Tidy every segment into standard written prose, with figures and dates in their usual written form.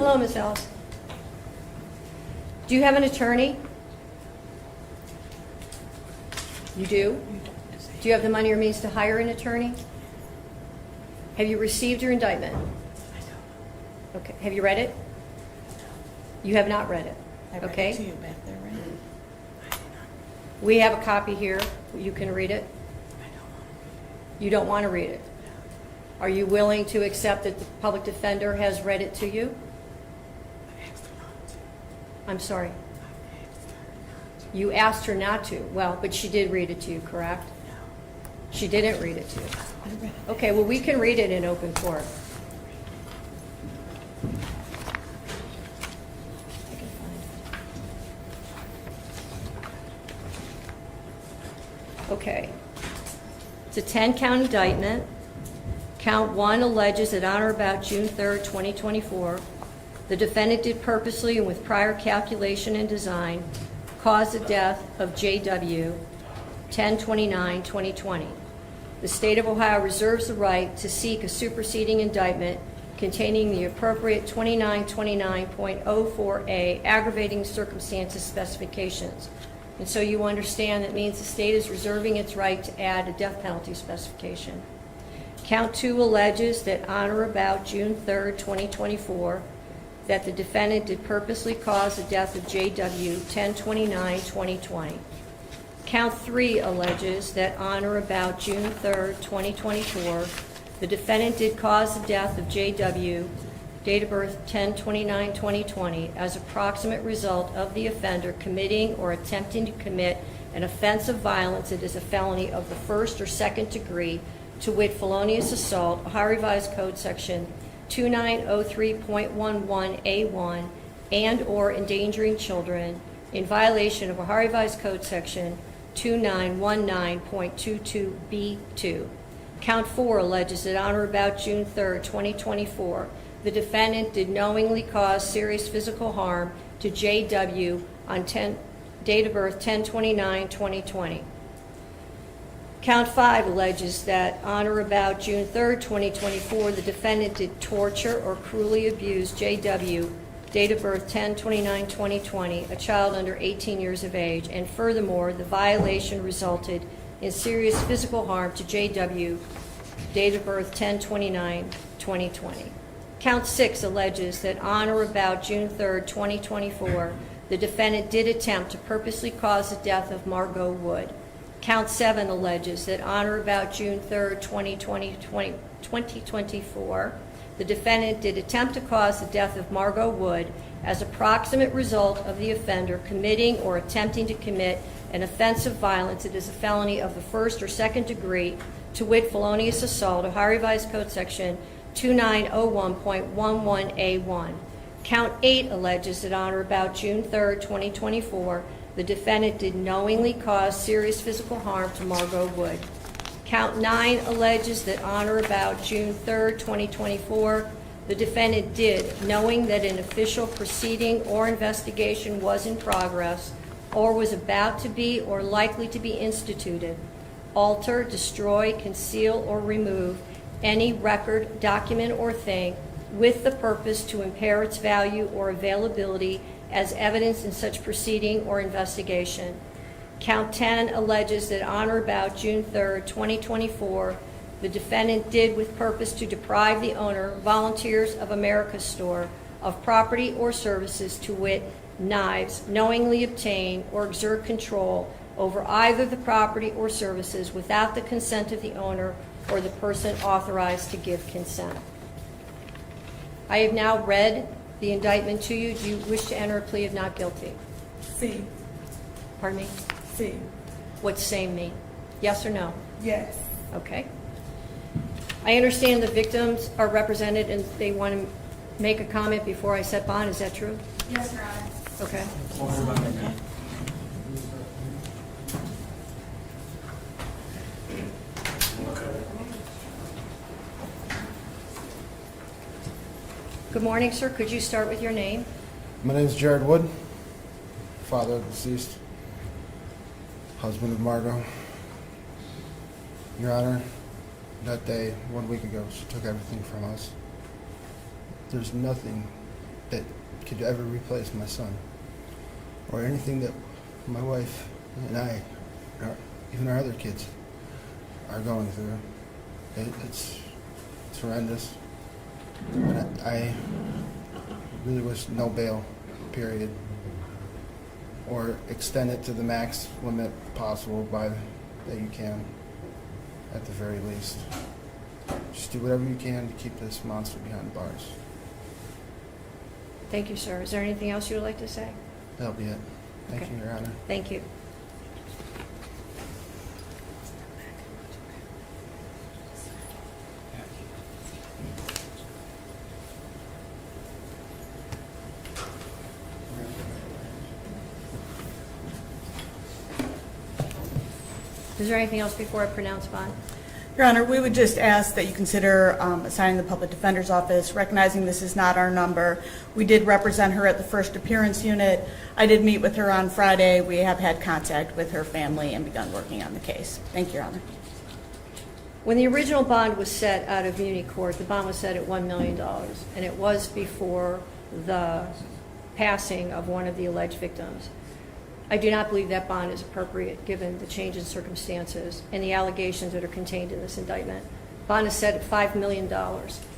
Hello, Ms. Ellis. Do you have an attorney? You do? Do you have the money or means to hire an attorney? Have you received your indictment? Okay. Have you read it? You have not read it. I read Okay. it to you back there, right? We have a copy here. You can read it. You don't want to read it. Are you willing to accept that the public defender has read it to you? I'm sorry. You asked her not to. Well, but she did read it to you, correct? She didn't read it to you. Okay, well, we can read it in open court. I can find it. Okay. It's a 10-count indictment. Count 1 alleges that on or about June 3rd, 2024, the defendant did purposely and with prior calculation and design cause the death of J.W. 10/29/2020. The state of Ohio reserves the right to seek a superseding indictment containing the appropriate 2929.04A aggravating circumstances specifications. And so you understand that means the state is reserving its right to add a death penalty specification. Count 2 alleges that on or about June 3rd, 2024, that the defendant did purposely cause the death of J.W. 10/29/2020. Count 3 alleges that on or about June 3rd, 2024, the defendant did cause the death of J.W., date of birth 10/29/2020, as a proximate result of the offender committing or attempting to commit an offense of violence that is a felony of the first or second degree, to wit, felonious assault, Ohio Revised Code Section 2903.11A1, and/or endangering children in violation of Ohio Revised Code Section 2919.22B2. Count 4 alleges that on or about June 3rd, 2024, the defendant did knowingly cause serious physical harm to J.W. on date of birth 10/29/2020. Count 5 alleges that on or about June 3rd, 2024, the defendant did torture or cruelly abuse J.W., date of birth 10/29/2020, a child under 18 years of age, and furthermore, the violation resulted in serious physical harm to J.W., date of birth 10/29/2020. Count 6 alleges that on or about June 3rd, 2024, the defendant did attempt to purposely cause the death of Margot Wood. Count 7 alleges that on or about June 3rd, 2024, the defendant did attempt to cause the death of Margot Wood as a proximate result of the offender committing or attempting to commit an offense of violence that is a felony of the first or second degree, to wit, felonious assault, Ohio Revised Code Section 2901.11A1. Count 8 alleges that on or about June 3rd, 2024, the defendant did knowingly cause serious physical harm to Margot Wood. Count 9 alleges that on or about June 3rd, 2024, the defendant did, knowing that an official proceeding or investigation was in progress or was about to be or likely to be instituted, alter, destroy, conceal, or remove any record, document, or thing with the purpose to impair its value or availability as evidence in such proceeding or investigation. Count 10 alleges that on or about June 3rd, 2024, the defendant did with purpose to deprive the owner, Volunteers of America store, of property or services, to wit, knives, knowingly obtain or exert control over either the property or services without the consent of the owner or the person authorized to give consent. I have now read the indictment to you. Do you wish to enter a plea of not guilty? C. Pardon me? C. What's same mean? Yes or no? Yes. Okay. I understand the victims are represented and they want to make a comment before I set bond. Is that true? Yes, Your Honor. Okay. Good morning, sir. Could you start with your name? My name is Jared Wood, father of the deceased, husband of Margot. Your Honor, that day, 1 week ago, she took everything from us. There's nothing that could ever replace my son, or anything that my wife and I, or even our other kids, are going through. It's horrendous. And I really wish no bail, period, or extend it to the max limit possible that you can, at the very least. Just do whatever you can to keep this monster behind bars. Thank you, sir. Is there anything else you would like to say? That'll be it. Thank Okay. you, Your Honor. Thank you. Is there anything else before I pronounce bond? Your Honor, we would just ask that you consider assigning the Public Defender's Office, recognizing this is not our number. We did represent her at the first appearance unit. I did meet with her on Friday. We have had contact with her family and begun working on the case. Thank you, Your Honor. When the original bond was set out of Muni Court, the bond was set at $1 million, and it was before the passing of one of the alleged victims. I do not believe that bond is appropriate given the change in circumstances and the allegations that are contained in this indictment. Bond is set at $5 million,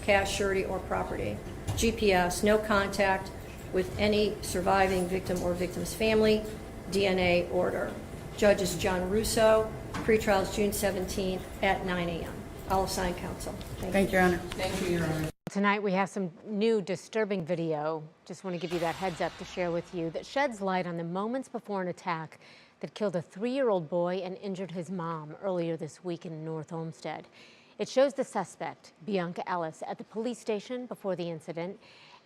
cash, surety, or property. GPS, no contact with any surviving victim or victim's family. DNA order. Judge is John Russo. Pretrial is June 17th at 9 a.m. I'll assign counsel. Thank you, Your Honor. Thank you, Your Honor. Tonight we have some new disturbing video. Just want to give you that heads up to share with you that sheds light on the moments before an attack that killed a 3-year-old boy and injured his mom earlier this week in North Olmsted. It shows the suspect, Bianca Ellis, at the police station before the incident,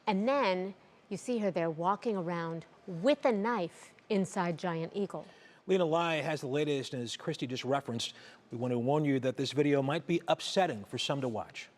and then you see her there walking around with a knife inside Giant Eagle. Lena Lai has the latest, and as Christy just referenced, we want to warn you that this video might be upsetting for some to watch.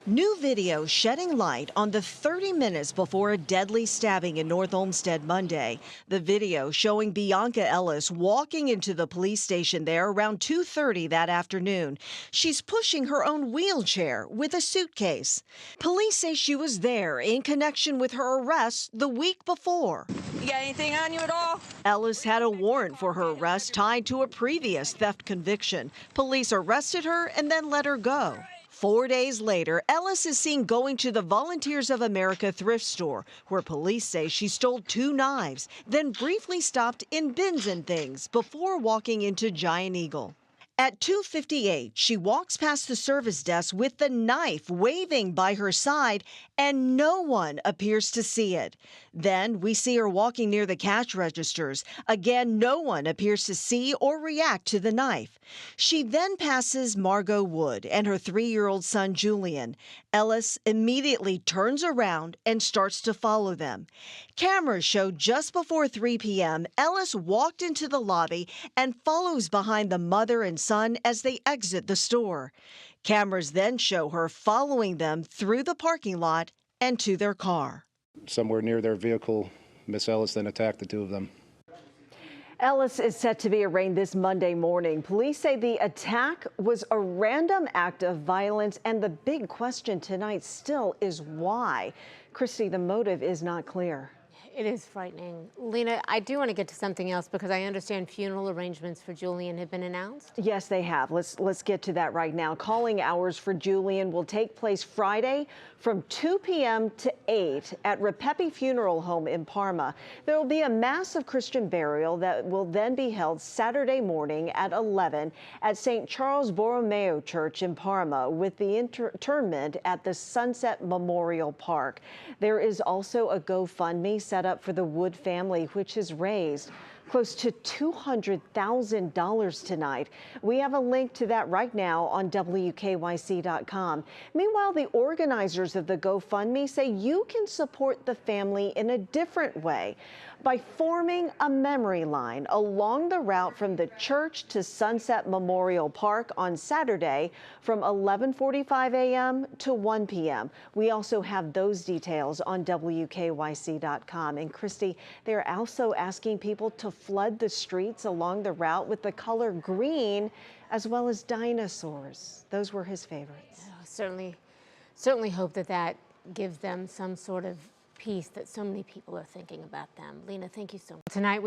New video shedding light on the 30 minutes before a deadly stabbing in North Olmsted Monday. The video showing Bianca Ellis walking into the police station there around 2:30 that afternoon. She's pushing her own wheelchair with a suitcase. Police say she was there in connection with her arrest the week before. You got anything on you at all? Ellis had a warrant for her arrest tied to a previous theft conviction. Police arrested her and then let her go. 4 days later, Ellis is seen going to the Volunteers of America thrift store, where police say she stole 2 knives, then briefly stopped in bins and things before walking into Giant Eagle. At 2:58, she walks past the service desk with the knife waving by her side, and no one appears to see it. Then we see her walking near the cash registers. Again, no one appears to see or react to the knife. She then passes Margot Wood and her 3-year-old son, Julian. Ellis immediately turns around and starts to follow them. Cameras show just before 3 p.m., Ellis walked into the lobby and follows behind the mother and son as they exit the store. Cameras then show her following them through the parking lot and to their car. Somewhere near their vehicle, Miss Ellis then attacked the 2 of them. Ellis is set to be arraigned this Monday morning. Police say the attack was a random act of violence, and the big question tonight still is why. Christy, the motive is not clear. It is frightening. Lena, I do want to get to something else because I understand funeral arrangements for Julian have been announced. Yes, they have. Let's get to that right now. Calling hours for Julian will take place Friday from 2 p.m. to 8 at Repepi Funeral Home in Parma. There will be a massive Christian burial that will then be held Saturday morning at 11 at St. Charles Borromeo Church in Parma, with the interment at the Sunset Memorial Park. There is also a GoFundMe set up for the Wood family, which has raised close to $200,000 tonight. We have a link to that right now on WKYC.com. Meanwhile, the organizers of the GoFundMe say you can support the family in a different way by forming a memory line along the route from the church to Sunset Memorial Park on Saturday from 11:45 a.m. to 1 p.m. We also have those details on WKYC.com. And Christy, they're also asking people to flood the streets along the route with the color green, as well as dinosaurs. Those were his favorites. Certainly hope that gives them some sort of piece that so many people are thinking about them. Lena, thank you so much. Tonight,